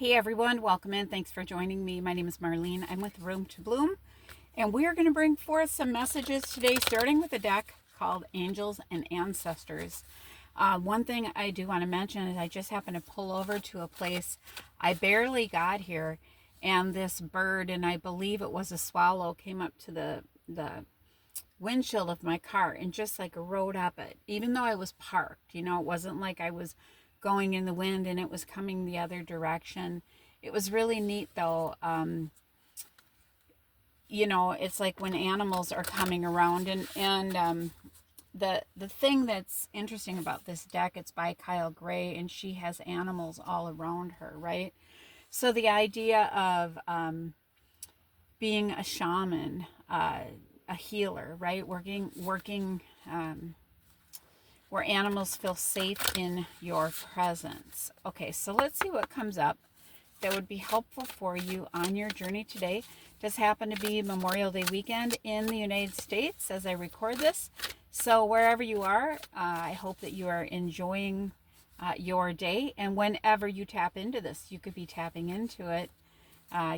Hey everyone, welcome in. Thanks for joining me. My name is Marlene. I'm with Room to Bloom, and we are going to bring forth some messages today, starting with a deck called Angels and Ancestors. One thing I do want to mention is I just happened to pull over to a place. I barely got here, and this bird, and I believe it was a swallow, came up to the windshield of my car and just like rode up it, even though I was parked. It wasn't like I was going in the wind and it was coming the other direction. It was really neat though. It's like when animals are coming around, and the thing that's interesting about this deck, it's by Kyle Gray, and she has animals all around her, right? So the idea of being a shaman, a healer, right? Working where animals feel safe in your presence. Okay, so let's see what comes up that would be helpful for you on your journey today. It does happen to be Memorial Day weekend in the United States as I record this. So wherever you are, I hope that you are enjoying your day. And whenever you tap into this, you could be tapping into it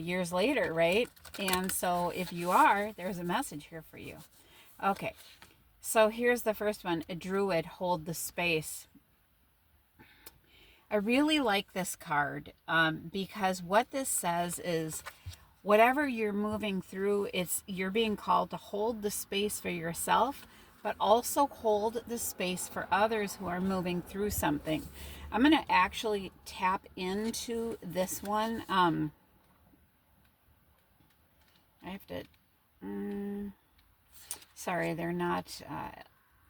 years later, right? And so if you are, there's a message here for you. Okay, so here's the first one. A druid, hold the space. I really like this card because what this says is whatever you're moving through, you're being called to hold the space for yourself, but also hold the space for others who are moving through something. I'm going to actually tap into this one. I have to... sorry, they're not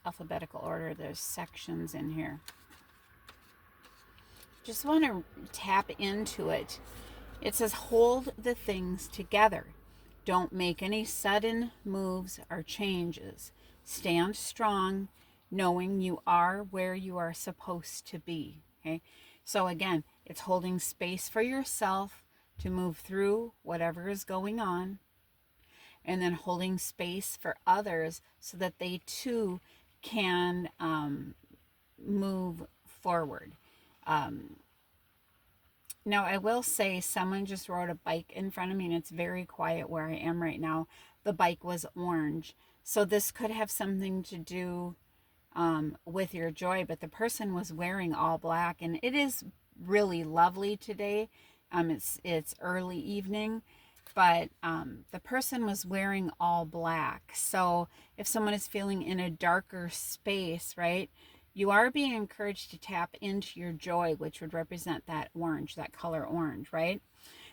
alphabetical order. There's sections in here. Just want to tap into it. It says, hold the things together. Don't make any sudden moves or changes. Stand strong, knowing you are where you are supposed to be. Okay. So again, it's holding space for yourself to move through whatever is going on, and then holding space for others so that they too can move forward. Now, I will say someone just rode a bike in front of me, and it's very quiet where I am right now. The bike was orange. So this could have something to do with your joy, but the person was wearing all black, and it is really lovely today. It's early evening, but the person was wearing all black. So if someone is feeling in a darker space, right, you are being encouraged to tap into your joy, which would represent that orange, that color orange, right?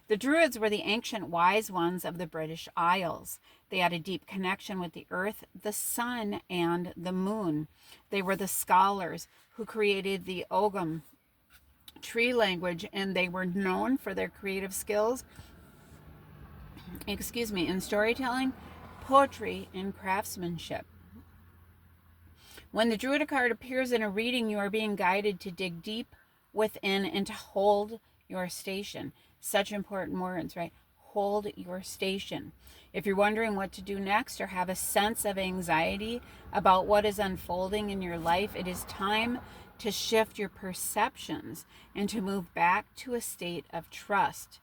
The Druids were the ancient wise ones of the British Isles. They had a deep connection with the earth, the sun, and the moon. They were the scholars who created the Ogham tree language, and they were known for their creative skills, in storytelling, poetry, and craftsmanship. When the Druid card appears in a reading, you are being guided to dig deep within and to hold your station. Such important words, right? Hold your station. If you're wondering what to do next or have a sense of anxiety about what is unfolding in your life, it is time to shift your perceptions and to move back to a state of trust.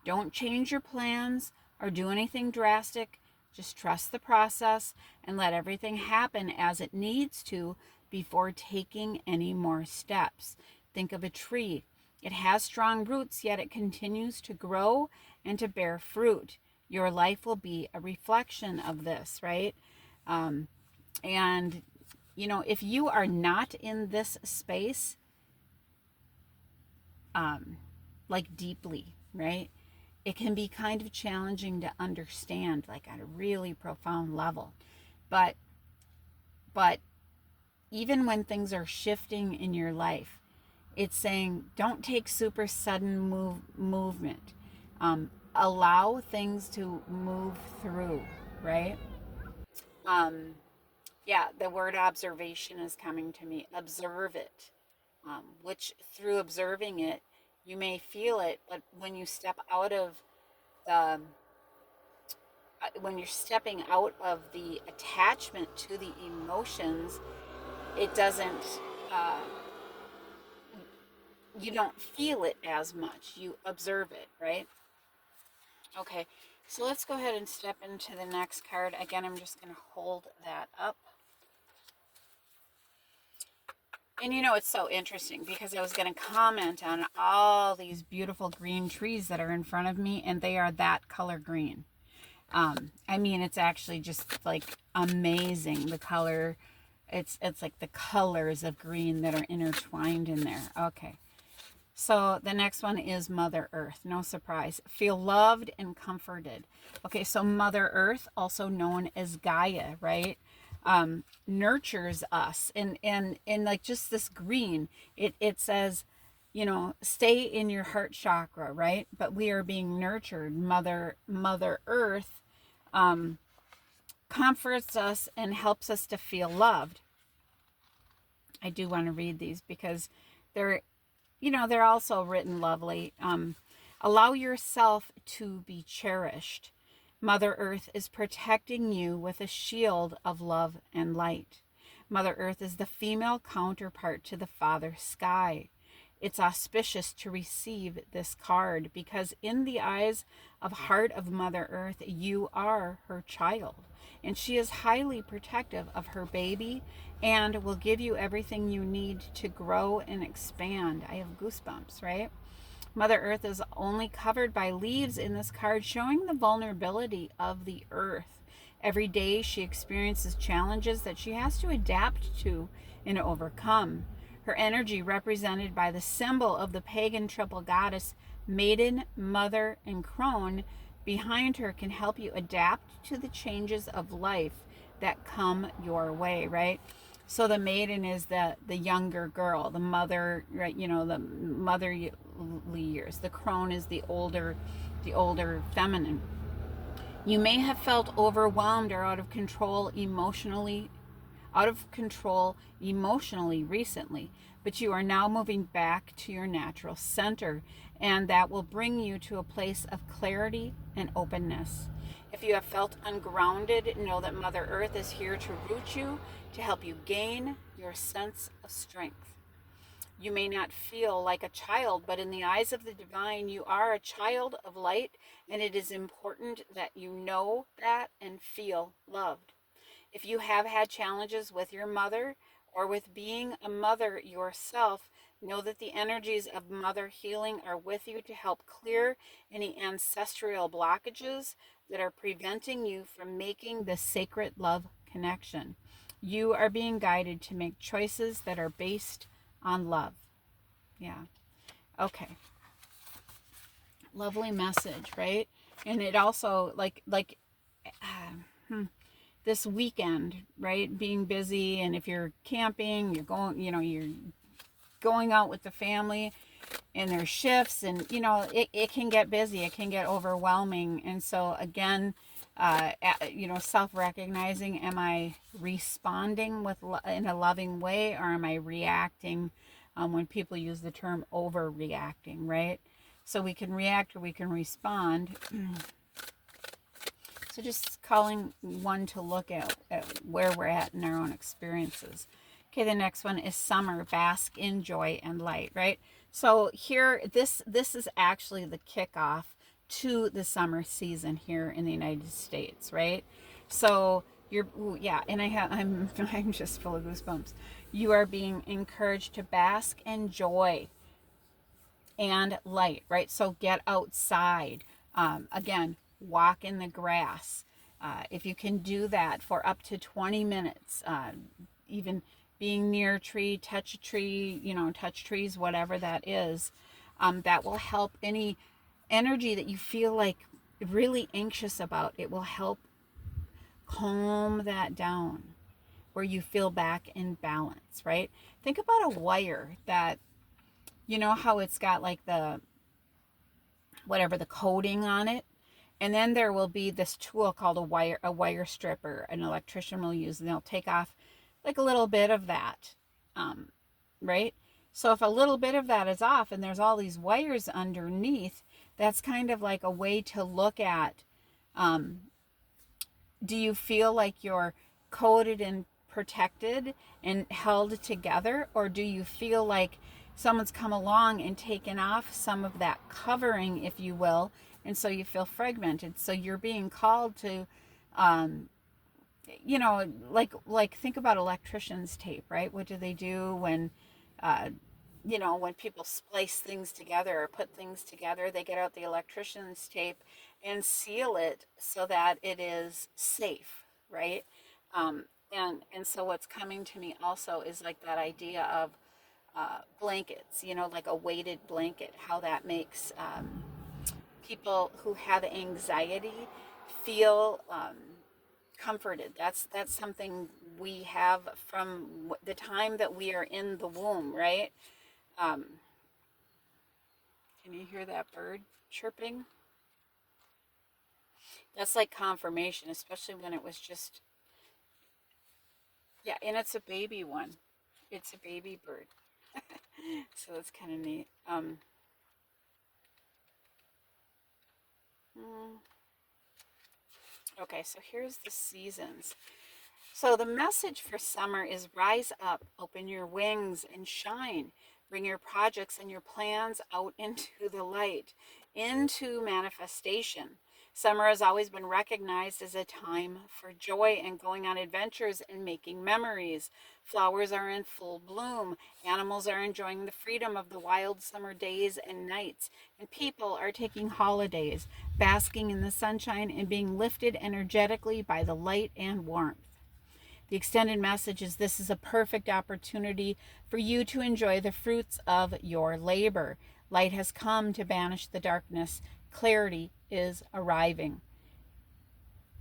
Don't change your plans or do anything drastic. Just trust the process and let everything happen as it needs to before taking any more steps. Think of a tree. It has strong roots, yet it continues to grow and to bear fruit. Your life will be a reflection of this, right? And, if you are not in this space, like deeply, right? It can be kind of challenging to understand, like at a really profound level. But even when things are shifting in your life, it's saying don't take super sudden movement. Allow things to move through, right? Yeah, the word observation is coming to me. Observe it, which through observing it, you may feel it, but when you're stepping out of the attachment to the emotions, it doesn't, uh, you don't feel it as much. You observe it, right? Okay, so let's go ahead and step into the next card. Again, I'm just going to hold that up. And you know, it's so interesting because I was going to comment on all these beautiful green trees that are in front of me, and they are that color green. I mean, it's actually just like amazing, the color. It's like the colors of green that are intertwined in there. Okay. So the next one is Mother Earth. No surprise. Feel loved and comforted. Okay, so Mother Earth, also known as Gaia, right? Nurtures us. And like just this green, it says, you know, stay in your heart chakra, right? But we are being nurtured. Mother Earth comforts us and helps us to feel loved. I do want to read these because they're, you know, they're also written lovely. Allow yourself to be cherished. Mother Earth is protecting you with a shield of love and light. Mother Earth is the female counterpart to the Father Sky. It's auspicious to receive this card because in the eyes of heart of Mother Earth, you are her child. And she is highly protective of her baby and will give you everything you need to grow and expand. I have goosebumps, right? Mother Earth is only covered by leaves in this card, showing the vulnerability of the earth. Every day she experiences challenges that she has to adapt to and overcome. Her energy, represented by the symbol of the pagan triple goddess, Maiden, Mother, and Crone, behind her can help you adapt to the changes of life that come your way, right? So the maiden is the younger girl, the mother, right? You know, the motherly years. The crone is the older feminine. You may have felt overwhelmed or out of control emotionally recently, but you are now moving back to your natural center, and that will bring you to a place of clarity and openness. If you have felt ungrounded, know that Mother Earth is here to root you, to help you gain your sense of strength. You may not feel like a child, but in the eyes of the divine, you are a child of light, and it is important that you know that and feel loved. If you have had challenges with your mother or with being a mother yourself, know that the energies of mother healing are with you to help clear any ancestral blockages that are preventing you from making the sacred love connection. You are being guided to make choices that are based on love. Yeah. Okay. Lovely message, right? And it also this weekend, right? Being busy, and if you're camping, you're going, you know, you're going out with the family, and there's shifts, and you know, it can get busy, it can get overwhelming. And so again, you know, self-recognizing, am I responding in a loving way, or am I reacting? When people use the term overreacting, right? So we can react or we can respond. So just calling one to look at where we're at in our own experiences. Okay, the next one is summer, bask in joy and light, right? So here, this is actually the kickoff to the summer season here in the United States, right? So yeah, and I'm just full of goosebumps. You are being encouraged to bask in joy and light, right? So get outside. Again, walk in the grass. If you can do that for up to 20 minutes, even being near a tree, touch a tree, you know, touch trees, whatever that is, that will help any energy that you feel like really anxious about. It will help calm that down where you feel back in balance, right? Think about a wire that, you know how it's got like the, whatever, the coating on it, and then there will be this tool called a wire stripper an electrician will use, and they'll take off like a little bit of that, right? So if a little bit of that is off and there's all these wires underneath, that's kind of like a way to look at, do you feel like you're coated and protected and held together, or do you feel like someone's come along and taken off some of that covering, if you will, and so you feel fragmented. So you're being called to, um, like think about electrician's tape, right? What do they do when, uh, when people splice things together or put things together? They get out the electrician's tape and seal it so that it is safe, right? And so what's coming to me also is like that idea of blankets, like a weighted blanket, how that makes people who have anxiety feel comforted. That's something we have from the time that we are in the womb, right? Um, can you hear that bird chirping? That's like confirmation, especially when it was just, yeah, and it's a baby one. It's a baby bird. So that's kind of neat. Mm, okay, so here's the seasons. So the message for summer is rise up, open your wings and shine. Bring your projects and your plans out into the light, into manifestation. Summer has always been recognized as a time for joy and going on adventures and making memories. Flowers are in full bloom. Animals are enjoying the freedom of the wild summer days and nights. And people are taking holidays, basking in the sunshine and being lifted energetically by the light and warmth. The extended message is this is a perfect opportunity for you to enjoy the fruits of your labor. Light has come to banish the darkness. Clarity is arriving.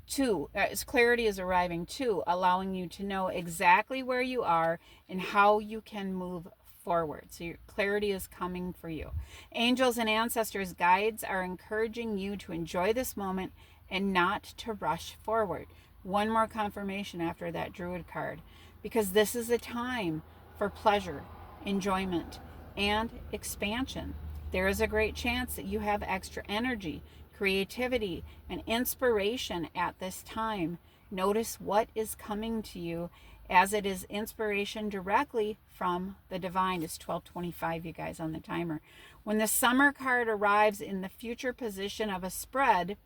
Clarity is arriving too, allowing you to know exactly where you are and how you can move forward. So your clarity is coming for you. Angels and ancestors, guides are encouraging you to enjoy this moment and not to rush forward. One more confirmation after that Druid card, because this is a time for pleasure, enjoyment, and expansion. There is a great chance that you have extra energy, creativity, and inspiration at this time. Notice what is coming to you, as it is inspiration directly from the divine. It's 12:25, you guys, on the timer. When the summer card arrives in the future position of a spread,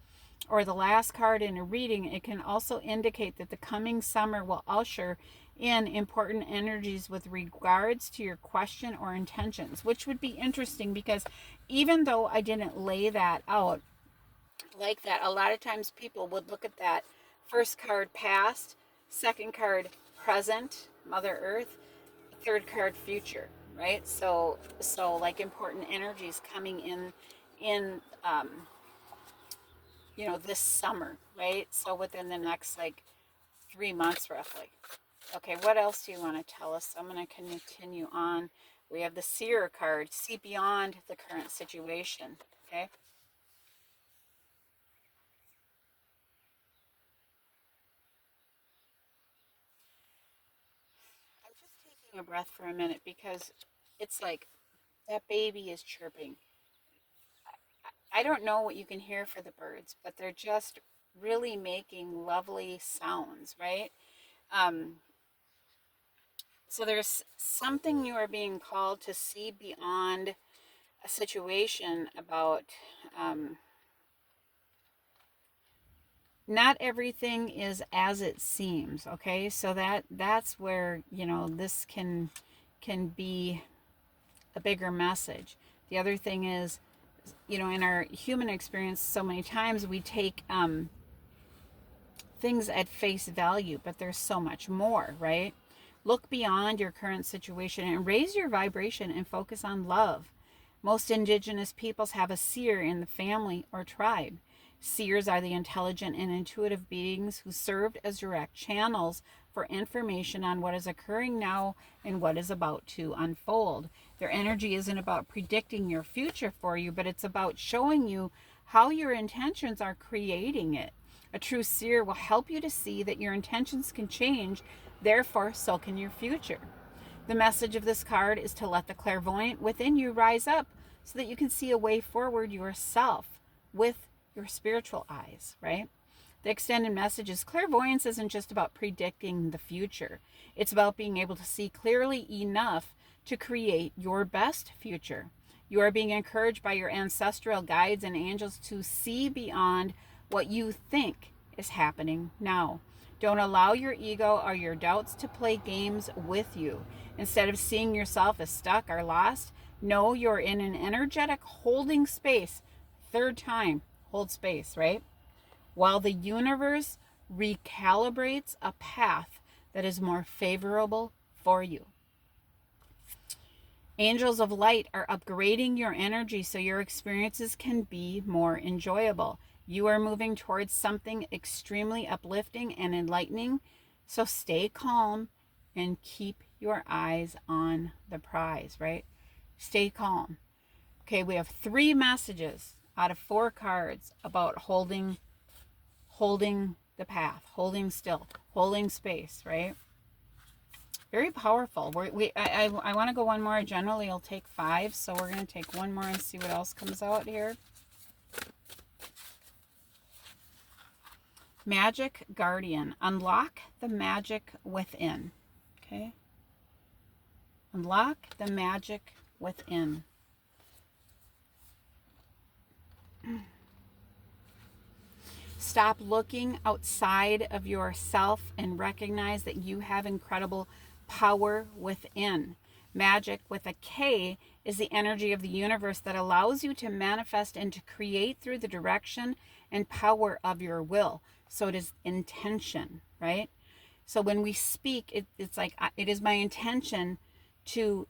or the last card in a reading, it can also indicate that the coming summer will usher in important energies with regards to your question or intentions, which would be interesting because even though I didn't lay that out like that, a lot of times people would look at that first card past, second card present, Mother Earth, third card future, right? So like important energies coming in this summer, right? So within the next like 3 months roughly. Okay, what else do you want to tell us? I'm going to continue on. We have the Seer card, see beyond the current situation. Okay. I'm just taking a breath for a minute because it's like that baby is chirping. I don't know what you can hear for the birds, but they're just really making lovely sounds, right? Um, so there's something you are being called to see beyond a situation about um, not everything is as it seems. Okay, so that's where this can be a bigger message. The other thing is, in our human experience, so many times we take things at face value, but there's so much more, right? Look beyond your current situation and raise your vibration and focus on love. Most indigenous peoples have a seer in the family or tribe. Seers are the intelligent and intuitive beings who served as direct channels for information on what is occurring now and what is about to unfold. Their energy isn't about predicting your future for you, but it's about showing you how your intentions are creating it. A true seer will help you to see that your intentions can change, therefore, so can your future. The message of this card is to let the clairvoyant within you rise up so that you can see a way forward yourself with your spiritual eyes, right? The extended message is clairvoyance isn't just about predicting the future. It's about being able to see clearly enough to create your best future. You are being encouraged by your ancestral guides and angels to see beyond what you think is happening now. Don't allow your ego or your doubts to play games with you. Instead of seeing yourself as stuck or lost, know you're in an energetic holding space. Third time, hold space, right? While the universe recalibrates a path that is more favorable for you. Angels of light are upgrading your energy so your experiences can be more enjoyable. You are moving towards something extremely uplifting and enlightening, so stay calm and keep your eyes on the prize, right? Stay calm. Okay, we have 3 messages out of 4 cards about holding the path, holding still, holding space, right? Very powerful. I want to go one more. Generally, it'll take 5, so we're going to take one more and see what else comes out here. Magic Guardian. Unlock the magic within. Okay? Unlock the magic within. Stop looking outside of yourself and recognize that you have incredible power within. Magic with a K is the energy of the universe that allows you to manifest and to create through the direction and power of your will. So it is intention, right? So when we speak, it's like, it is my intention to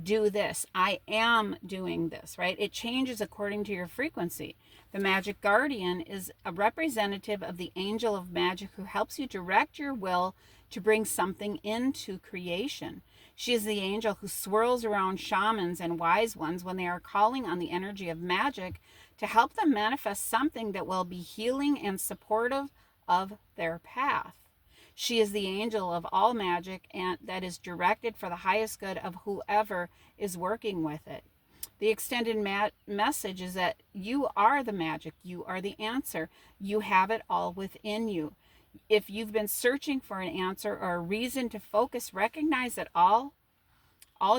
do this. I am doing this, right? It changes according to your frequency. The Magic Guardian is a representative of the angel of magic who helps you direct your will to bring something into creation. She is the angel who swirls around shamans and wise ones when they are calling on the energy of magic to help them manifest something that will be healing and supportive of their path. She is the angel of all magic and that is directed for the highest good of whoever is working with it. The extended message is that you are the magic. You are the answer. You have it all within you. If you've been searching for an answer or a reason to focus, recognize that all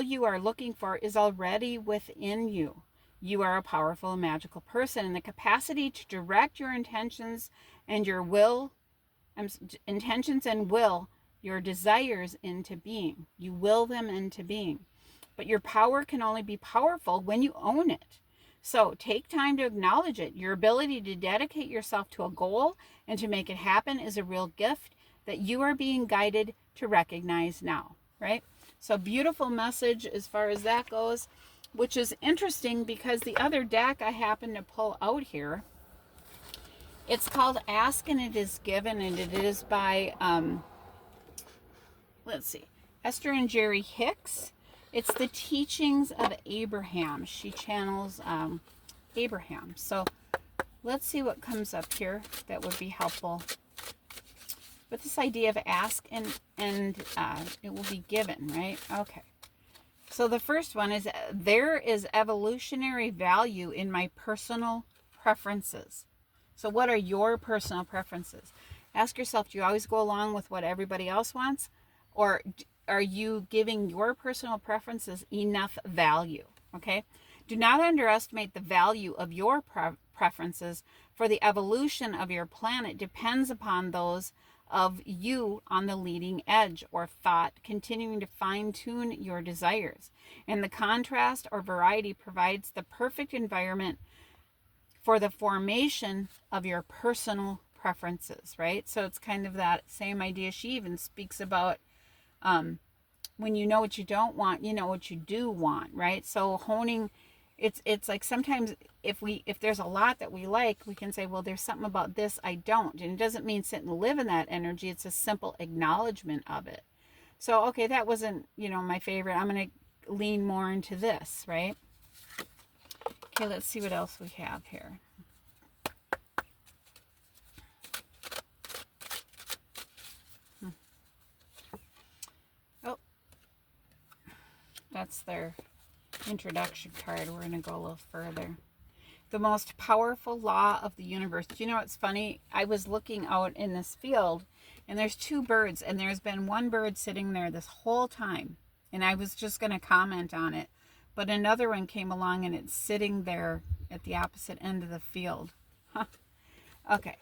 you are looking for is already within you. You are a powerful and magical person, and the capacity to direct your intentions and your will, your desires into being. You will them into being. But your power can only be powerful when you own it. So take time to acknowledge it. Your ability to dedicate yourself to a goal and to make it happen is a real gift that you are being guided to recognize now, right? So beautiful message as far as that goes, which is interesting because the other deck I happen to pull out here, it's called Ask and It Is Given, and it is by, Esther and Jerry Hicks. It's the teachings of Abraham. She channels Abraham. So let's see what comes up here that would be helpful. With this idea of ask and it will be given, right? Okay. So the first one is, there is evolutionary value in my personal preferences. So what are your personal preferences? Ask yourself, do you always go along with what everybody else wants? Or are you giving your personal preferences enough value? Okay. Do not underestimate the value of your preferences, for the evolution of your planet depends upon those of you on the leading edge or thought, continuing to fine-tune your desires. And the contrast or variety provides the perfect environment for the formation of your personal preferences, right? So it's kind of that same idea. She even speaks about when you know what you don't want, you know what you do want, right? So honing, it's like sometimes if there's a lot that we like, we can say, well, there's something about this I don't. And it doesn't mean sit and live in that energy. It's a simple acknowledgement of it. So, okay, that wasn't, my favorite. I'm going to lean more into this, right? Okay, let's see what else we have here. That's their introduction card. We're going to go a little further. The most powerful law of the universe. Do you know what's funny? I was looking out in this field, and there's 2 birds, and there's been one bird sitting there this whole time. And I was just going to comment on it, but another one came along and it's sitting there at the opposite end of the field. Huh. Okay.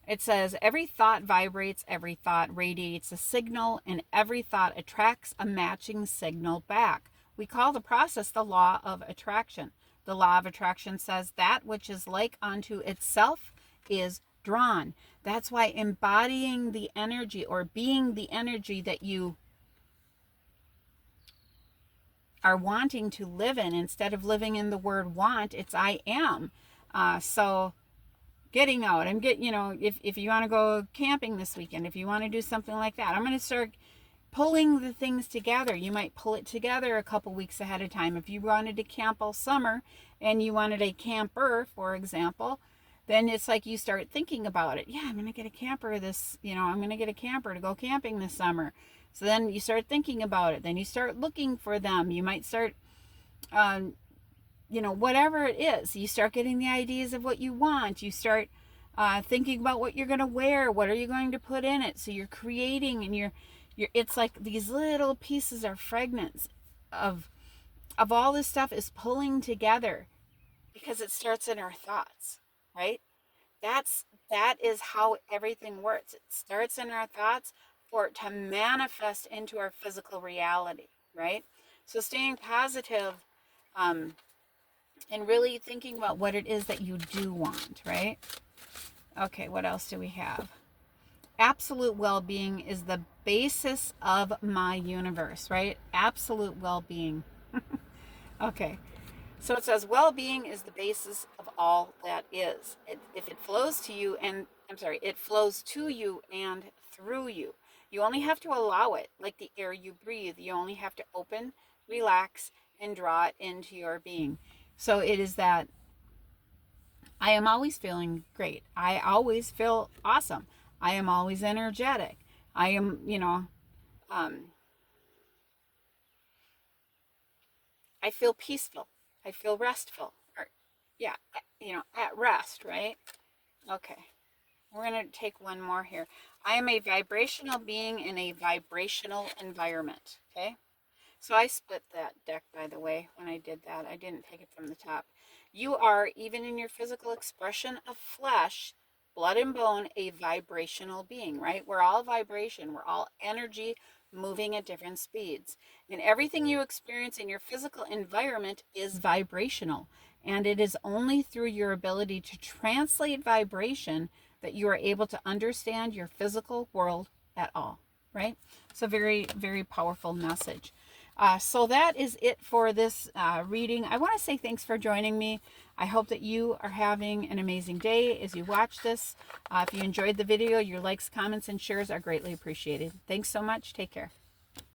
It says, every thought vibrates, every thought radiates a signal, and every thought attracts a matching signal back. We call the process the law of attraction. The law of attraction says that which is like unto itself is drawn. That's why embodying the energy, or being the energy that you are wanting to live in, instead of living in the word want, it's I am. So getting out and if you want to go camping this weekend, if you want to do something like that, I'm going to start pulling the things together. You might pull it together a couple weeks ahead of time. If you wanted to camp all summer and you wanted a camper, for example, then it's like you start thinking about it. Yeah, I'm going to get a camper I'm going to get a camper to go camping this summer. So then you start thinking about it. Then you start looking for them. You might start, whatever it is, you start getting the ideas of what you want. You start thinking about what you're going to wear. What are you going to put in it? So you're creating, and it's like these little pieces or fragments of all this stuff is pulling together, because it starts in our thoughts, right? That is how everything works. It starts in our thoughts for it to manifest into our physical reality, right? So staying positive, and really thinking about what it is that you do want, right? Okay, what else do we have? Absolute well-being is the basis of my universe, right? Absolute well-being. Okay. So it says, well-being is the basis of all that is. If it flows to you it flows to you and through you. You only have to allow it, like the air you breathe. You only have to open, relax, and draw it into your being. So it is that I am always feeling great. I always feel awesome. I am always energetic. I am, I feel peaceful. I feel restful. Or, yeah, at rest, right? Okay. We're going to take one more here. I am a vibrational being in a vibrational environment. Okay. So I split that deck, by the way, when I did that. I didn't take it from the top. You are, even in your physical expression of flesh, blood and bone, a vibrational being, right? We're all vibration. We're all energy moving at different speeds. And everything you experience in your physical environment is vibrational. And it is only through your ability to translate vibration that you are able to understand your physical world at all, right? So very, very powerful message. So that is it for this reading. I want to say thanks for joining me. I hope that you are having an amazing day as you watch this. If you enjoyed the video, your likes, comments, and shares are greatly appreciated. Thanks so much. Take care.